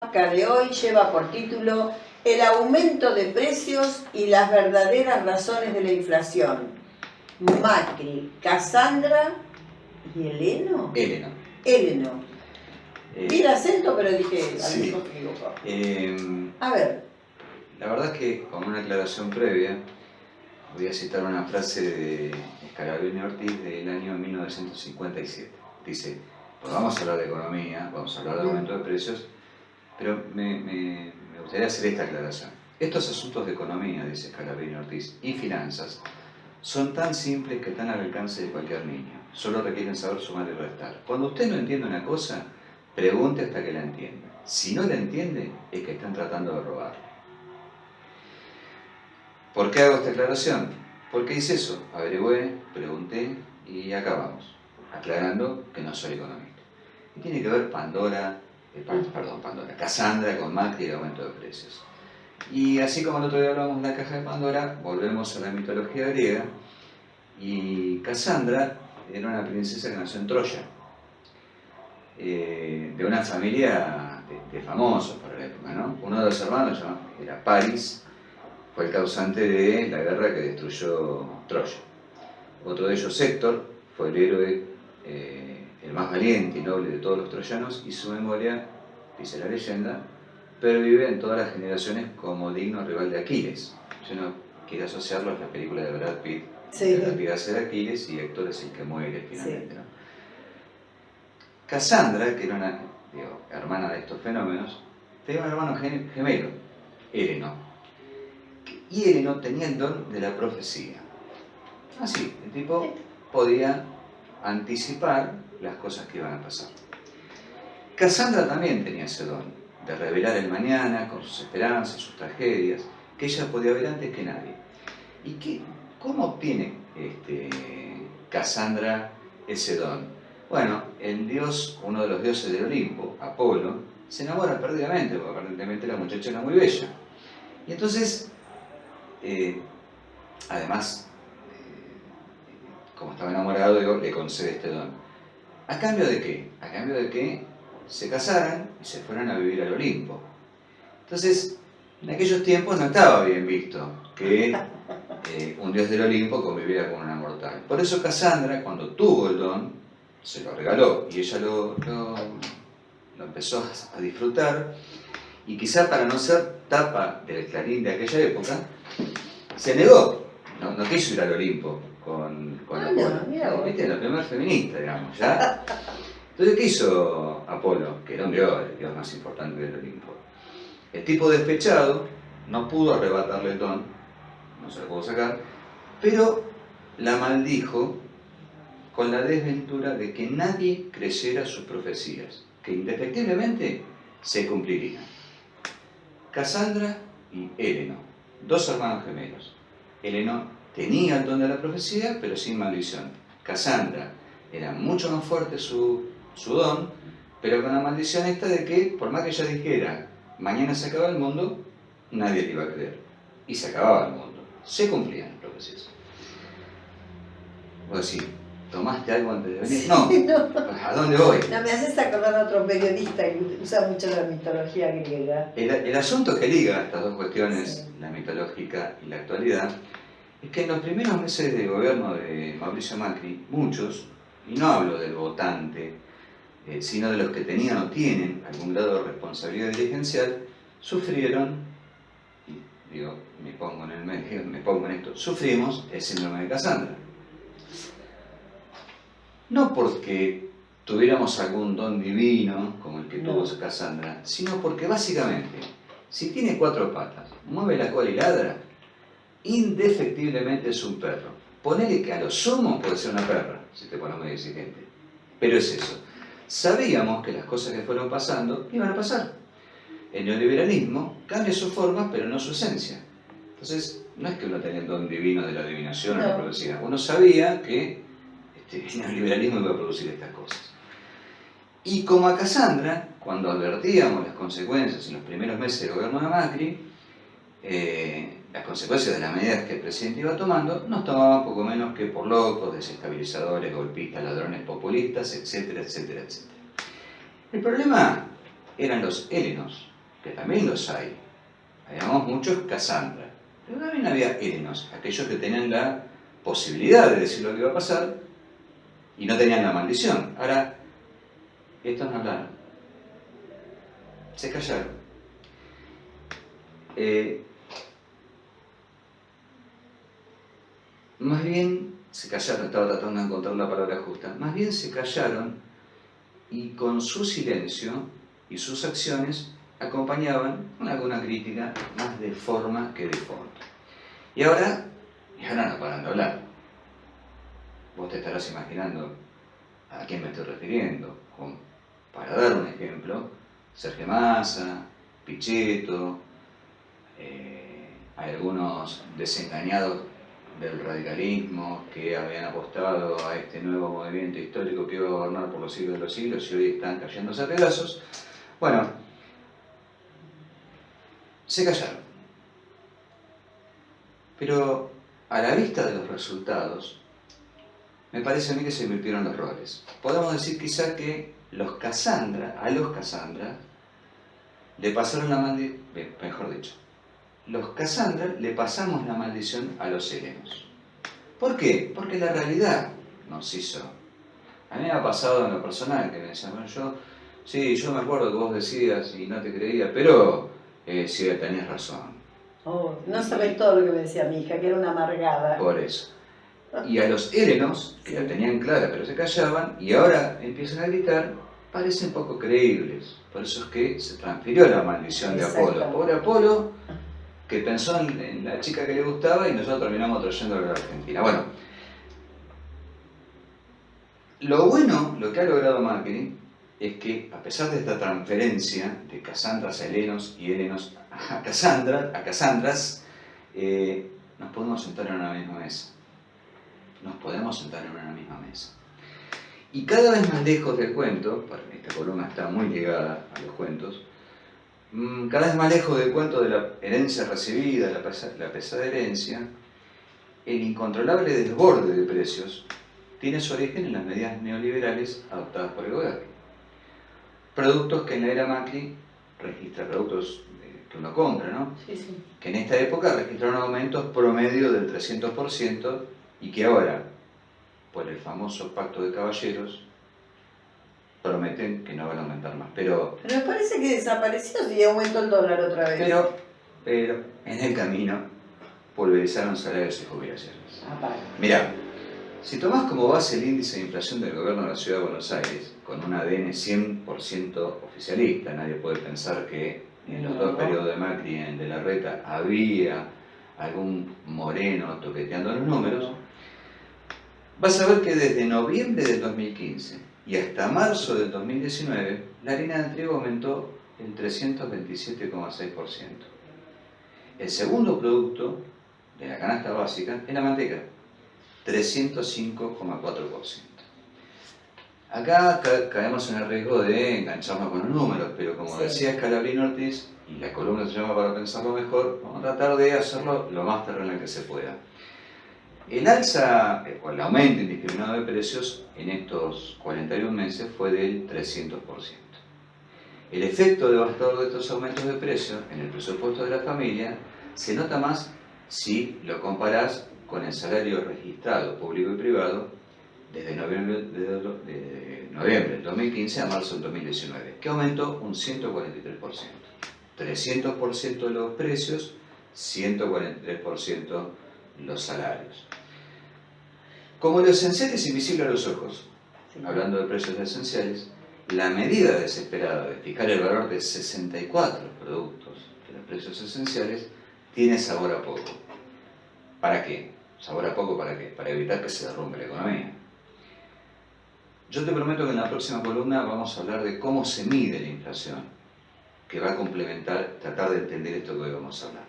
De hoy lleva por título El aumento de precios y las verdaderas razones de la inflación. Macri, Casandra y Heleno. Heleno. Vi el acento, pero dije, a lo mejor me equivoco. A ver. La verdad es que, con una aclaración previa, voy a citar una frase de Scalabrini Ortiz del año 1957. Dice, pues vamos a hablar de economía, vamos a hablar de aumento de precios, pero me gustaría hacer esta aclaración. Estos asuntos de economía, dice Scalabrini Ortiz, y finanzas, son tan simples que están al alcance de cualquier niño. Solo requieren saber sumar y restar. Cuando usted no entiende una cosa, pregunte hasta que la entienda. Si no la entiende, es que están tratando de robar. ¿Por qué hago esta aclaración? Porque hice eso, averigüé, pregunté y acá vamos, aclarando que no soy economista. Y tiene que ver Casandra con Macri y el aumento de precios. Y así como el otro día hablamos de la caja de Pandora, volvemos a la mitología griega. Y Casandra era una princesa que nació en Troya, de una familia de famosos para la época, ¿no? Uno de los hermanos era Paris, fue el causante de la guerra que destruyó Troya. Otro de ellos, Héctor, fue el héroe, el más valiente y noble de todos los troyanos, y su memoria, dice la leyenda, pervive en todas las generaciones como digno rival de Aquiles. Si uno quiere asociarlo a la película de Brad Pitt, Brad Pitt hace de Aquiles y Héctor es el que muere finalmente, ¿no? Casandra, que era una hermana de estos fenómenos, tenía un hermano gemelo, Heleno. Y Heleno tenía el don de la profecía. Así, el tipo podía anticipar las cosas que iban a pasar. Casandra también tenía ese don de revelar el mañana con sus esperanzas, sus tragedias, que ella podía ver antes que nadie. ¿Y cómo obtiene Casandra ese don? Bueno, uno de los dioses del Olimpo, Apolo, se enamora perdidamente, porque aparentemente la muchacha era muy bella. Y entonces, además, como estaba enamorado, le concede este don. ¿A cambio de qué? A cambio de que se casaran y se fueran a vivir al Olimpo. Entonces, en aquellos tiempos no estaba bien visto que un dios del Olimpo conviviera con una mortal. Por eso Casandra, cuando tuvo el don, se lo regaló y ella lo empezó a disfrutar, y quizá para no ser tapa del Clarín de aquella época, se negó, no quiso ir al Olimpo con Apolo. ¿Viste? La primera feminista, digamos, ¿ya? Entonces, ¿qué hizo Apolo? Que era un dios, el dios más importante del Olimpo. El tipo despechado no pudo arrebatarle el don, no se lo pudo sacar, pero la maldijo con la desventura de que nadie creyera sus profecías, que indefectiblemente se cumplirían. Casandra y Heleno, dos hermanos gemelos. Heleno tenía el don de la profecía, pero sin maldición. Casandra era mucho más fuerte su don, pero con la maldición esta de que, por más que ella dijera, mañana se acaba el mundo, nadie le iba a creer. Y se acababa el mundo. Se cumplían las profecías. Vos decís, ¿tomaste algo antes de venir? No. ¿A dónde voy? No, me haces acordar a otro periodista que usa mucho la mitología griega. El asunto que liga estas dos cuestiones, la mitológica y la actualidad, es que en los primeros meses de gobierno de Mauricio Macri, muchos, y no hablo del votante, sino de los que tenían o tienen algún grado de responsabilidad dirigencial, sufrieron, y digo, me pongo en el medio, me pongo en esto, sufrimos el síndrome de Casandra. No porque tuviéramos algún don divino, como el que tuvo Casandra, sino porque básicamente, si tiene cuatro patas, mueve la cola y ladra, indefectiblemente es un perro. Ponele que a lo sumo puede ser una perra, si te pones muy exigente. Pero es eso. Sabíamos que las cosas que fueron pasando iban a pasar. El neoliberalismo cambia sus formas, pero no su esencia. Entonces, no es que uno tenía el don divino de la adivinación o la profecía. Uno sabía que el neoliberalismo iba a producir estas cosas. Y como a Casandra, cuando advertíamos las consecuencias en los primeros meses del gobierno de Macri, las consecuencias de las medidas que el presidente iba tomando, nos tomaban poco menos que por locos, desestabilizadores, golpistas, ladrones populistas, etcétera, etcétera, etcétera. El problema eran los helenos, que también los hay. Habíamos muchos Casandra, pero también había Helenos, aquellos que tenían la posibilidad de decir lo que iba a pasar y no tenían la maldición. Ahora, estos no hablaron, se callaron. Más bien se callaron, estaba tratando de encontrar la palabra justa, más bien se callaron y con su silencio y sus acciones acompañaban alguna crítica más de forma que de fondo. Y ahora no paran de hablar. Vos te estarás imaginando a quién me estoy refiriendo. Para dar un ejemplo, Sergio Massa, Pichetto, algunos desengañados del radicalismo que habían apostado a este nuevo movimiento histórico que iba a gobernar por los siglos de los siglos y hoy están cayéndose a pedazos. Bueno, se callaron. Pero a la vista de los resultados, me parece a mí que se invirtieron los roles. Podemos decir quizá que a los Casandra le pasaron la maldición, mejor dicho, los Casandra le pasamos la maldición a los helenos. ¿Por qué? Porque la realidad nos hizo. A mí me ha pasado en lo personal que me decían, bueno, yo me acuerdo que vos decías y no te creía, pero sí, tenías razón. Oh, no sabés todo lo que me decía mi hija, que era una amargada. Por eso. Y a los helenos, que la tenían clara pero se callaban, y ahora empiezan a gritar, parecen poco creíbles. Por eso es que se transfirió la maldición de Apolo. Pobre Apolo, que pensó en la chica que le gustaba y nosotros terminamos trayéndolo a la Argentina. Bueno, lo que ha logrado Macri es que, a pesar de esta transferencia de Casandras a helenos y helenos a Casandras, nos podemos sentar en una misma mesa. Nos podemos sentar en una misma mesa. Y cada vez más lejos del cuento, esta columna está muy ligada a los cuentos, cada vez más lejos del cuento de la herencia recibida, la pesada herencia, el incontrolable desborde de precios tiene su origen en las medidas neoliberales adoptadas por el gobierno. Productos que en la era Macri productos que uno compra, ¿no? Sí, sí. Que en esta época registraron aumentos promedio del 300% y que ahora, por el famoso pacto de caballeros, prometen que no van a aumentar más. Pero me parece que desapareció y aumentó el dólar otra vez. Pero en el camino pulverizaron salarios y jubilaciones. Mirá, si tomás como base el índice de inflación del gobierno de la Ciudad de Buenos Aires, con un ADN 100% oficialista, nadie puede pensar que en los dos periodos de Macri y en el de Larreta había algún moreno toqueteando los números, vas a ver que desde noviembre del 2015 y hasta marzo del 2019, la harina de trigo aumentó en 327,6%. El segundo producto de la canasta básica es la manteca, 305,4%. Acá caemos en el riesgo de engancharnos con los números, pero como decía Scalabrini Ortiz, y la columna se llama Para pensarlo mejor, vamos a tratar de hacerlo lo más terrenal que se pueda. El alza o el aumento indiscriminado de precios en estos 41 meses fue del 300%. El efecto devastador de estos aumentos de precios en el presupuesto de la familia se nota más si lo comparás con el salario registrado público y privado desde noviembre del 2015 a marzo del 2019, que aumentó un 143%. 300% de los precios, 143% los salarios. Como lo esencial es invisible a los ojos, hablando de precios esenciales, la medida desesperada de fijar el valor de 64 productos de los precios esenciales tiene sabor a poco. ¿Para qué? ¿Sabor a poco para qué? Para evitar que se derrumbe la economía. Yo te prometo que en la próxima columna vamos a hablar de cómo se mide la inflación, que va a complementar, tratar de entender esto que hoy vamos a hablar.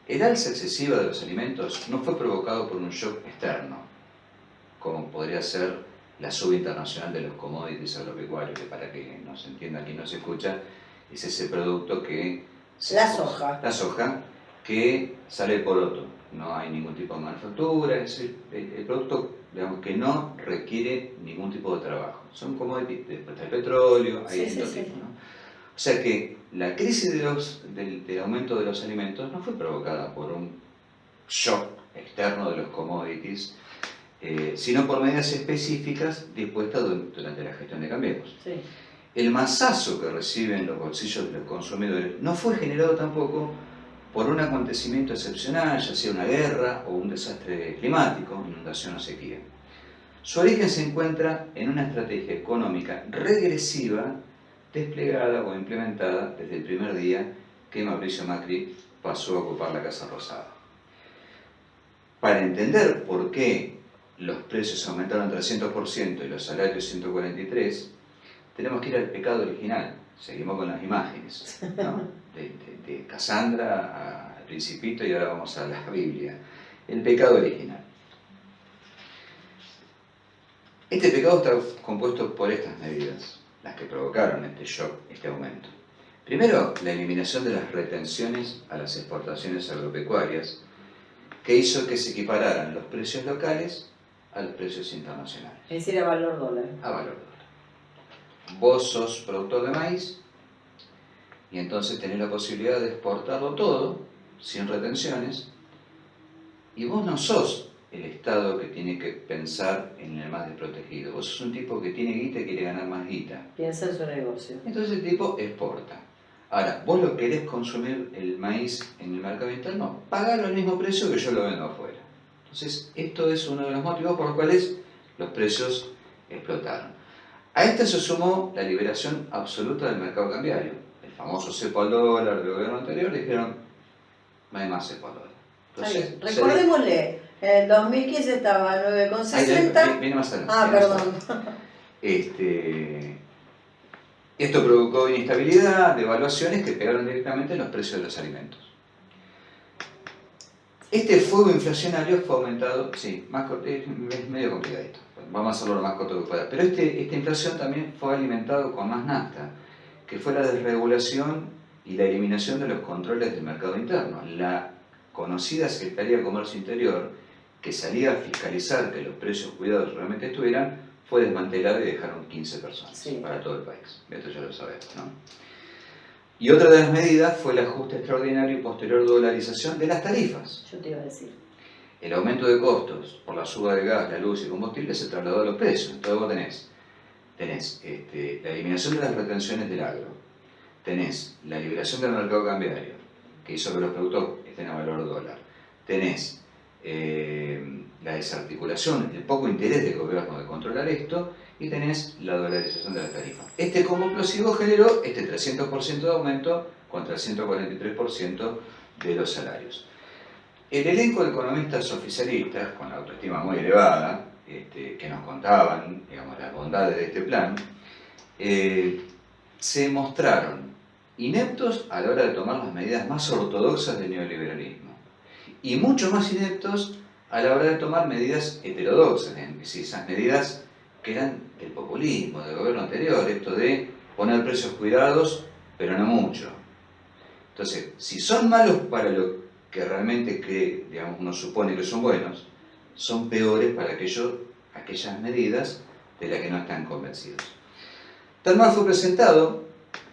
El alza excesiva de los alimentos no fue provocado por un shock externo, como podría ser la suba internacional de los commodities agropecuarios, que para que nos entienda quien nos escucha, es ese producto que... La soja. La soja, que sale por otro. No hay ningún tipo de manufactura, es el producto, digamos, que no requiere ningún tipo de trabajo. Son commodities, después está el petróleo, hay distintos tipos, ¿no? O sea que la crisis del aumento de los alimentos no fue provocada por un shock externo de los commodities, sino por medidas específicas dispuestas durante la gestión de Cambiemos. Sí. El masazo que reciben los bolsillos de los consumidores no fue generado tampoco por un acontecimiento excepcional, ya sea una guerra o un desastre climático, inundación o sequía. Su origen se encuentra en una estrategia económica regresiva desplegada o implementada desde el primer día que Mauricio Macri pasó a ocupar la Casa Rosada. Para entender por qué los precios aumentaron 300% y los salarios 143%, tenemos que ir al pecado original. Seguimos con las imágenes, ¿no? de Casandra al Principito y ahora vamos a la Biblia. El pecado original. Este pecado está compuesto por estas medidas, las que provocaron este shock, este aumento. Primero, la eliminación de las retenciones a las exportaciones agropecuarias, que hizo que se equipararan los precios locales a los precios internacionales. Es decir, a valor dólar. A valor dólar. Vos sos productor de maíz y entonces tenés la posibilidad de exportarlo todo, sin retenciones, y vos no sos el Estado que tiene que pensar en el más desprotegido. Vos sos un tipo que tiene guita y quiere ganar más guita. Piensa en su negocio. Entonces el tipo exporta. Ahora, vos lo querés consumir el maíz en el mercado interno, pagalo al mismo precio que yo lo vendo afuera. Entonces, esto es uno de los motivos por los cuales los precios explotaron. A esto se sumó la liberación absoluta del mercado cambiario. El famoso cepo al dólar del gobierno anterior, dijeron, no hay más cepo al dólar. Entonces, recordémosle, en el 2015 estaba a 9,60. Viene más adelante. Ah, perdón. Esto provocó inestabilidad, devaluaciones que pegaron directamente en los precios de los alimentos. Este fuego inflacionario fue aumentado, sí, es medio complicadito, vamos a hacerlo lo más corto que pueda, pero esta inflación también fue alimentado con más nafta, que fue la desregulación y la eliminación de los controles del mercado interno. La conocida Secretaría de Comercio Interior, que salía a fiscalizar que los precios cuidados realmente estuvieran, fue desmantelada y dejaron 15 personas para todo el país. Esto ya lo sabemos, ¿no? Y otra de las medidas fue el ajuste extraordinario y posterior dolarización de las tarifas. Yo te iba a decir. El aumento de costos por la suba de gas, la luz y combustible se trasladó a los precios. Entonces vos tenés la eliminación de las retenciones del agro, tenés la liberación del mercado cambiario, que hizo que los productos estén a valor dólar, tenés la desarticulación, el poco interés del gobierno de controlar esto, y tenés la dolarización de la tarifa. Este combo explosivo generó este 300% de aumento contra el 143% de los salarios. El elenco de economistas oficialistas, con la autoestima muy elevada, que nos contaban, digamos, las bondades de este plan, se mostraron ineptos a la hora de tomar las medidas más ortodoxas del neoliberalismo y mucho más ineptos a la hora de tomar medidas heterodoxas, es decir, esas medidas que eran del populismo, del gobierno anterior, esto de poner precios cuidados, pero no mucho. Entonces, si son malos para lo que realmente digamos, uno supone que son buenos, son peores para aquellas medidas de las que no están convencidos. Tal mal fue presentado,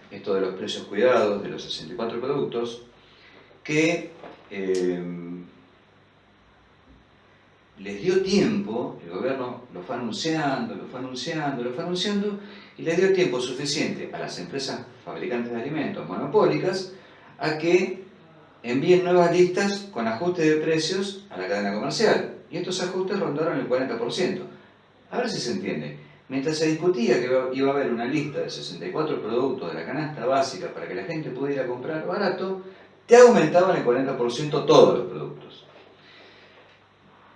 esto de los precios cuidados, de los 64 productos, que les dio tiempo, el gobierno lo fue anunciando, y les dio tiempo suficiente a las empresas fabricantes de alimentos monopólicas a que envíen nuevas listas con ajustes de precios a la cadena comercial. Y estos ajustes rondaron el 40%. A ver si se entiende. Mientras se discutía que iba a haber una lista de 64 productos de la canasta básica para que la gente pudiera comprar barato, te aumentaban el 40% todos los productos.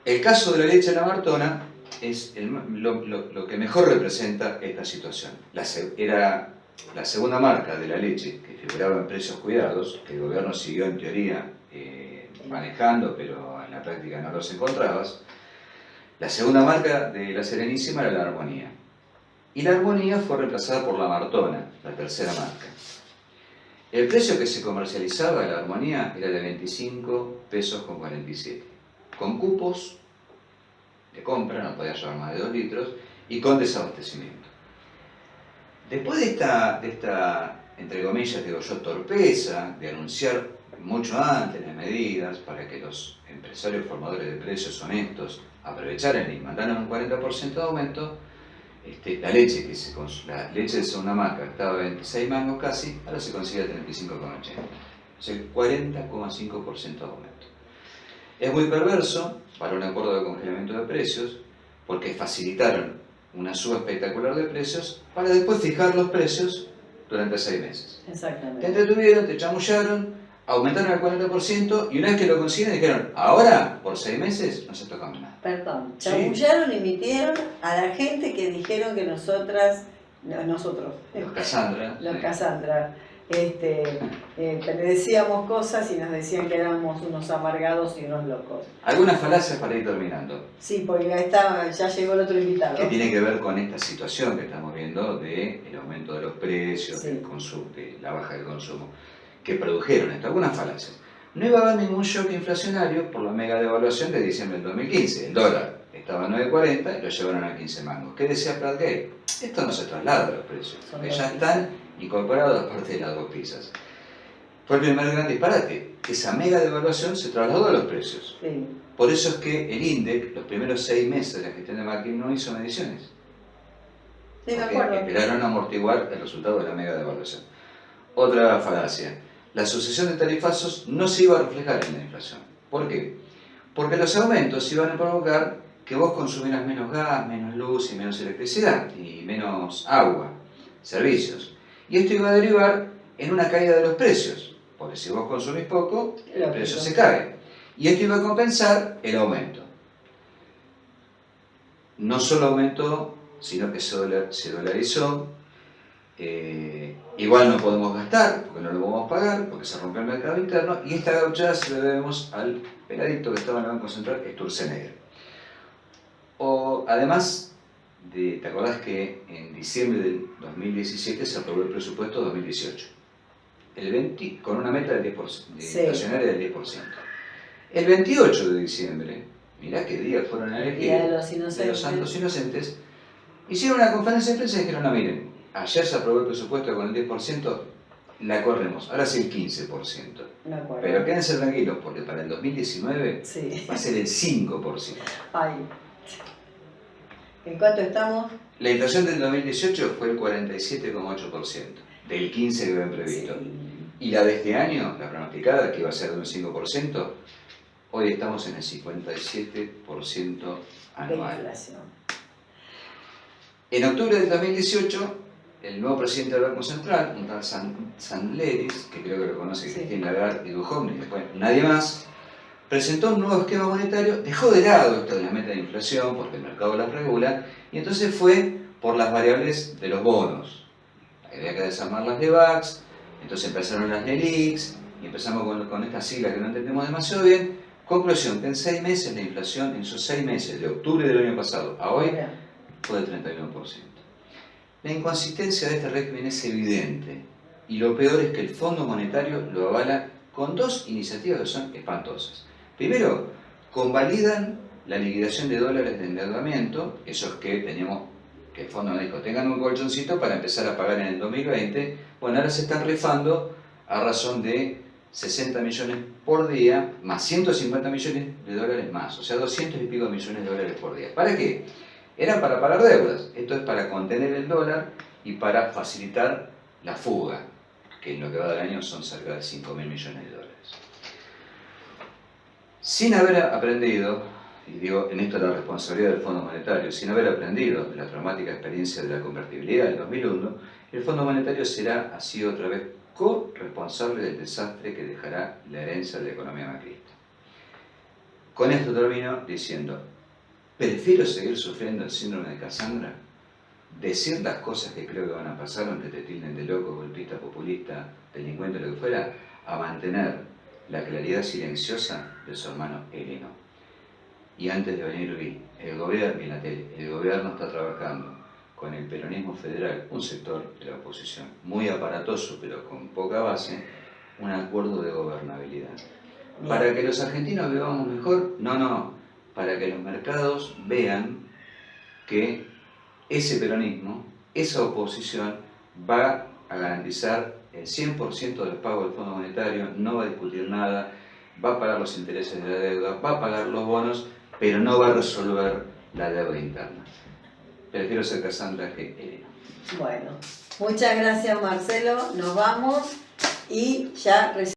El caso de la leche de la Martona es lo que mejor representa esta situación. Era la segunda marca de la leche que figuraba en precios cuidados, que el gobierno siguió en teoría manejando, pero en la práctica no los encontrabas. La segunda marca de la Serenísima era la Armonía. Y la Armonía fue reemplazada por la Martona, la tercera marca. El precio que se comercializaba de la Armonía era de 25 pesos con 47, con cupos de compra, no podía llevar más de 2 litros, y con desabastecimiento. Después de esta entre comillas, digo yo, torpeza de anunciar mucho antes las medidas para que los empresarios formadores de precios honestos aprovecharan y mandaran un 40% de aumento. La leche la leche de segunda marca estaba a 26 mangos casi, ahora se consigue a 35,80. O sea, 40,5% de aumento. Es muy perverso para un acuerdo de congelamiento de precios porque facilitaron una suba espectacular de precios para después fijar los precios durante 6 meses. Exactamente. Te entretuvieron, te chamullaron, aumentaron el 40% y una vez que lo consiguen dijeron, ahora, por 6 meses, no se toca más nada. Perdown, Sí. chamullaron y mintieron a la gente que dijeron que nosotros, Los Cassandra. los Sí. Cassandra, le decíamos cosas y nos decían que éramos unos amargados y unos locos. Algunas falacias para ir terminando. Sí, porque ya llegó el otro invitado. Que tiene que ver con esta situación que estamos viendo del aumento de los precios, Sí. del consumo, de la baja del consumo, que produjeron esto, algunas falacias. No iba a haber ningún shock inflacionario por la mega devaluación de diciembre del 2015. El dólar estaba a 9,40 y lo llevaron a 15 mangos. ¿Qué decía Pratt Gate? Esto no se traslada a los precios, porque ya están incorporados a parte de las dos pizzas. Fue el primer gran disparate. Esa mega devaluación se trasladó a los precios. Sí. Por eso es que el INDEC, los primeros 6 meses de la gestión de Macri, no hizo mediciones. Sí, me Porque acuerdo. esperaron amortiguar el resultado de la mega devaluación. Otra falacia. La sucesión de tarifazos no se iba a reflejar en la inflación. ¿Por qué? Porque los aumentos iban a provocar que vos consumieras menos gas, menos luz y menos electricidad, y menos agua, servicios. Y esto iba a derivar en una caída de los precios, porque si vos consumís poco, el precio se cae. Y esto iba a compensar el aumento. No solo aumentó, sino que se dolarizó. Igual no podemos gastar, porque no lo podemos pagar, porque se rompió el mercado interno, y esta gauchada se la debemos al peladito que estaba en el Banco Central, Sturzenegger. Además, ¿te acordás que en diciembre del 2017 se aprobó el presupuesto 2018? Con una meta del 10%, inflacionaria del 10%. El 28 de diciembre, mirá qué día fueron a elegir, Día de los Santos Inocentes, hicieron una conferencia de prensa y dijeron, no, miren, ayer se aprobó el presupuesto con el 10%, la corremos, ahora es el 15%. Me acuerdo. Pero quédense tranquilos, porque para el 2019 sí. va a ser el 5%. Ay. ¿En cuánto estamos? La inflación del 2018 fue el 47,8%, del 15% que habían previsto. Sí. Y la de este año, la pronosticada, que iba a ser de un 5%, hoy estamos en el 57% anual. De inflación. En octubre del 2018, el nuevo presidente del Banco Central, un tal Sandleris, que creo que lo conoce Christine Lagarde y Duhovne, y después nadie más, presentó un nuevo esquema monetario, dejó de lado esto de la meta de inflación, porque el mercado las regula, y entonces fue por las variables de los bonos. Había que desarmar las LEVAX, entonces empezaron las LELIQs, y empezamos con estas siglas que no entendemos demasiado bien. Conclusión, que en 6 meses la inflación, en esos 6 meses, de octubre del año pasado a hoy, fue del 31%. La inconsistencia de este régimen es evidente, y lo peor es que el Fondo Monetario lo avala con 2 iniciativas que son espantosas. Primero, convalidan la liquidación de dólares de endeudamiento, esos que teníamos, que el fondo nos dijo, tengan un colchoncito para empezar a pagar en el 2020, bueno, ahora se están rifando a razón de 60 millones por día, más 150 millones de dólares más, o sea, 200 y pico millones de dólares por día. ¿Para qué? Eran para pagar deudas, esto es para contener el dólar y para facilitar la fuga, que en lo que va del año son cerca de 5.000 millones de dólares. Sin haber aprendido, y digo en esto la responsabilidad del Fondo Monetario, sin haber aprendido de la traumática experiencia de la convertibilidad del 2001, el Fondo Monetario será así otra vez co-responsable del desastre que dejará la herencia de la economía macrista. Con esto termino diciendo, prefiero seguir sufriendo el síndrome de Cassandra, decir las cosas que creo que van a pasar, aunque te tilden de loco, golpista, populista, delincuente, lo que fuera, a mantener la claridad silenciosa de su hermano Heleno. Y antes de venir vi, el gobierno está trabajando con el peronismo federal, un sector de la oposición, muy aparatoso pero con poca base, un acuerdo de gobernabilidad. Bien. ¿Para que los argentinos vivamos mejor? No, para que los mercados vean que ese peronismo, esa oposición, va a garantizar el 100% del pago del Fondo Monetario, no va a discutir nada, va a pagar los intereses de la deuda, va a pagar los bonos, pero no va a resolver la deuda interna. Prefiero ser Cassandra que Elena. Bueno, muchas gracias Marcelo, nos vamos y ya